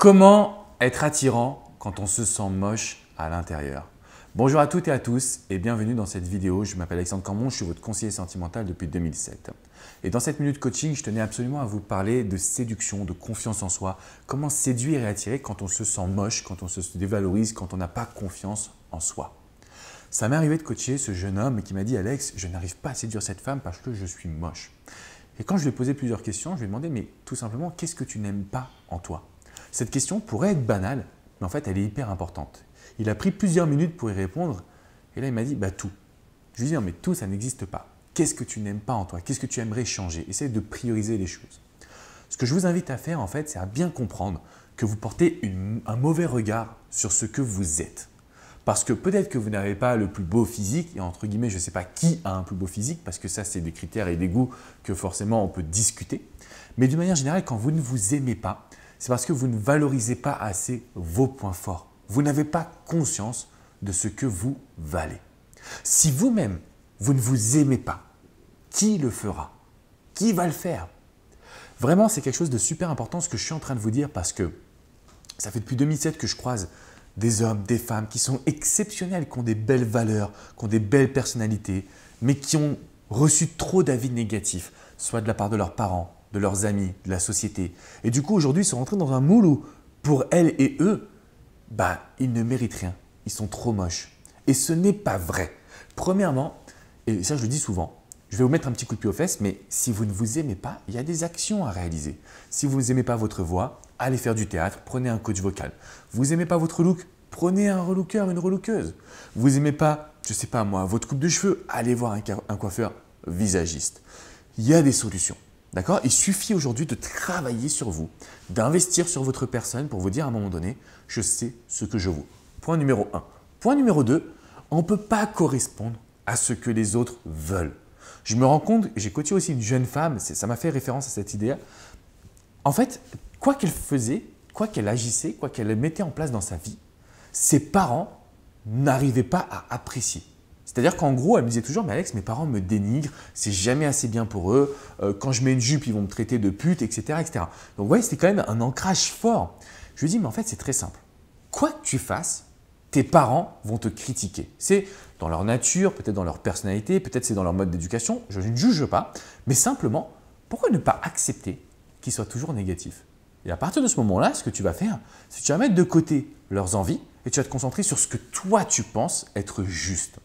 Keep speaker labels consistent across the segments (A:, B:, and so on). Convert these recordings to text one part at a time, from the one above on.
A: Comment être attirant quand on se sent moche à l'intérieur? Bonjour à toutes et à tous et bienvenue dans cette vidéo. Je m'appelle Alexandre Cambon, je suis votre conseiller sentimental depuis 2007. Et dans cette minute coaching, je tenais absolument à vous parler de séduction, de confiance en soi. Comment séduire et attirer quand on se sent moche, quand on se dévalorise, quand on n'a pas confiance en soi. Ça m'est arrivé de coacher ce jeune homme qui m'a dit « Alex, je n'arrive pas à séduire cette femme parce que je suis moche ». Et quand je lui ai posé plusieurs questions, je lui ai demandé « Mais tout simplement, qu'est-ce que tu n'aimes pas en toi ?» Cette question pourrait être banale, mais en fait, elle est hyper importante. Il a pris plusieurs minutes pour y répondre et là, il m'a dit « tout ». Je lui ai dit « Non, mais tout, ça n'existe pas. Qu'est-ce que tu n'aimes pas en toi? Qu'est-ce que tu aimerais changer ?» Essaye de prioriser les choses. Ce que je vous invite à faire, en fait, c'est à bien comprendre que vous portez un mauvais regard sur ce que vous êtes. Parce que peut-être que vous n'avez pas le plus beau physique, et entre guillemets, je ne sais pas qui a un plus beau physique, parce que ça, c'est des critères et des goûts que forcément on peut discuter. Mais d'une manière générale, quand vous ne vous aimez pas, c'est parce que vous ne valorisez pas assez vos points forts. Vous n'avez pas conscience de ce que vous valez. Si vous-même, vous ne vous aimez pas, qui le fera? Qui va le faire? Vraiment, c'est quelque chose de super important ce que je suis en train de vous dire parce que ça fait depuis 2007 que je croise des hommes, des femmes qui sont exceptionnels, qui ont des belles valeurs, qui ont des belles personnalités, mais qui ont reçu trop d'avis négatifs, soit de la part de leurs parents, de leurs amis, de la société. Et du coup, aujourd'hui, ils sont rentrés dans un moule où, pour elles et eux, ils ne méritent rien. Ils sont trop moches. Et ce n'est pas vrai. Premièrement, et ça je le dis souvent, je vais vous mettre un petit coup de pied aux fesses, mais si vous ne vous aimez pas, il y a des actions à réaliser. Si vous n'aimez pas votre voix, allez faire du théâtre, prenez un coach vocal. Vous n'aimez pas votre look, prenez un relooker, une relookeuse. Vous n'aimez pas, je ne sais pas moi, votre coupe de cheveux, allez voir un coiffeur visagiste. Il y a des solutions. D'accord? Il suffit aujourd'hui de travailler sur vous, d'investir sur votre personne pour vous dire à un moment donné, je sais ce que je vaux. Point numéro 1. Point numéro 2, on ne peut pas correspondre à ce que les autres veulent. Je me rends compte, j'ai coaché aussi une jeune femme, ça m'a fait référence à cette idée-là. En fait, quoi qu'elle faisait, quoi qu'elle agissait, quoi qu'elle mettait en place dans sa vie, ses parents n'arrivaient pas à apprécier. C'est-à-dire qu'en gros, elle me disait toujours « Mais Alex, mes parents me dénigrent, c'est jamais assez bien pour eux. Quand je mets une jupe, ils vont me traiter de pute, etc. etc. » Donc vous voyez, c'était quand même un ancrage fort. Je lui dis « Mais en fait, c'est très simple. Quoi que tu fasses, tes parents vont te critiquer. C'est dans leur nature, peut-être dans leur personnalité, peut-être c'est dans leur mode d'éducation. Je ne juge pas. Mais simplement, pourquoi ne pas accepter qu'ils soient toujours négatifs? Et à partir de ce moment-là, ce que tu vas faire, c'est que tu vas mettre de côté leurs envies et tu vas te concentrer sur ce que toi, tu penses être juste.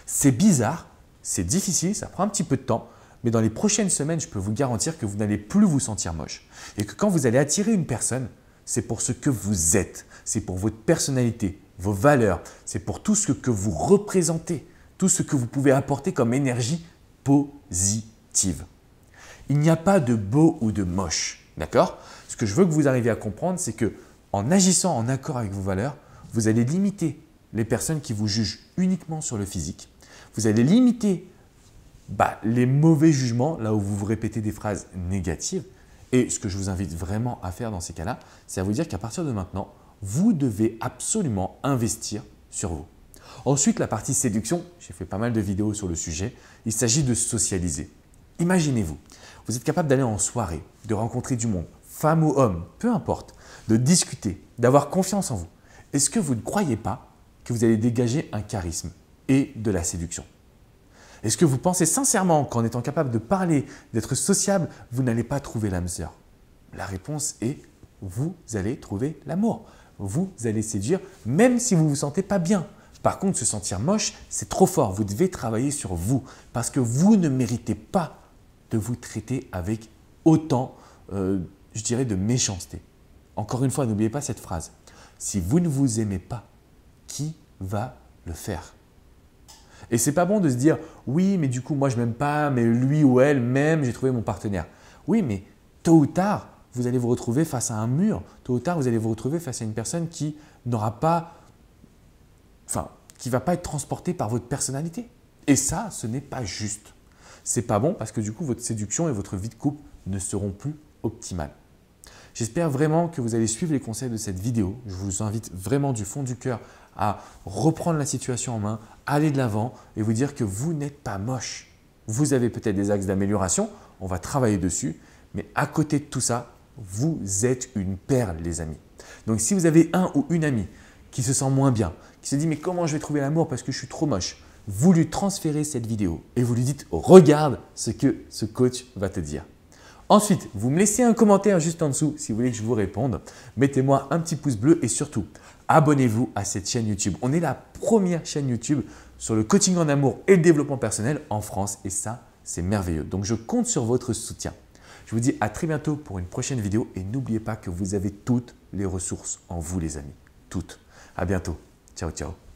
A: C'est bizarre, c'est difficile, ça prend un petit peu de temps, mais dans les prochaines semaines, je peux vous garantir que vous n'allez plus vous sentir moche. Et que quand vous allez attirer une personne, c'est pour ce que vous êtes, c'est pour votre personnalité, vos valeurs, c'est pour tout ce que vous représentez, tout ce que vous pouvez apporter comme énergie positive. Il n'y a pas de beau ou de moche, d'accord? Ce que je veux que vous arriviez à comprendre, c'est que en agissant en accord avec vos valeurs, vous allez limiter les personnes qui vous jugent uniquement sur le physique. Vous allez limiter les mauvais jugements, là où vous vous répétez des phrases négatives. Et ce que je vous invite vraiment à faire dans ces cas-là, c'est à vous dire qu'à partir de maintenant, vous devez absolument investir sur vous. Ensuite, la partie séduction, j'ai fait pas mal de vidéos sur le sujet, il s'agit de socialiser. Imaginez-vous, vous êtes capable d'aller en soirée, de rencontrer du monde, femme ou homme, peu importe, de discuter, d'avoir confiance en vous. Est-ce que vous ne croyez pas que vous allez dégager un charisme et de la séduction? Est-ce que vous pensez sincèrement qu'en étant capable de parler, d'être sociable, vous n'allez pas trouver l'âme sœur? La réponse est vous allez trouver l'amour. Vous allez séduire même si vous ne vous sentez pas bien. Par contre, se sentir moche, c'est trop fort. Vous devez travailler sur vous parce que vous ne méritez pas de vous traiter avec autant, je dirais, de méchanceté. Encore une fois, n'oubliez pas cette phrase. Si vous ne vous aimez pas, qui va le faire? Et c'est pas bon de se dire « Oui, mais du coup, moi, je m'aime pas, mais lui ou elle m'aime, j'ai trouvé mon partenaire. » Oui, mais tôt ou tard, vous allez vous retrouver face à un mur. Tôt ou tard, vous allez vous retrouver face à une personne qui n'aura pas, qui ne va pas être transportée par votre personnalité. Et ça, ce n'est pas juste. C'est pas bon parce que du coup, votre séduction et votre vie de couple ne seront plus optimales. J'espère vraiment que vous allez suivre les conseils de cette vidéo. Je vous invite vraiment du fond du cœur à reprendre la situation en main, aller de l'avant et vous dire que vous n'êtes pas moche. Vous avez peut-être des axes d'amélioration, on va travailler dessus, mais à côté de tout ça, vous êtes une perle les amis. Donc si vous avez un ou une amie qui se sent moins bien, qui se dit mais comment je vais trouver l'amour parce que je suis trop moche, vous lui transférez cette vidéo et vous lui dites regarde ce que ce coach va te dire. Ensuite, vous me laissez un commentaire juste en dessous si vous voulez que je vous réponde. Mettez-moi un petit pouce bleu et surtout, abonnez-vous à cette chaîne YouTube. On est la première chaîne YouTube sur le coaching en amour et le développement personnel en France et ça, c'est merveilleux. Donc, je compte sur votre soutien. Je vous dis à très bientôt pour une prochaine vidéo et n'oubliez pas que vous avez toutes les ressources en vous les amis. Toutes. À bientôt. Ciao, ciao.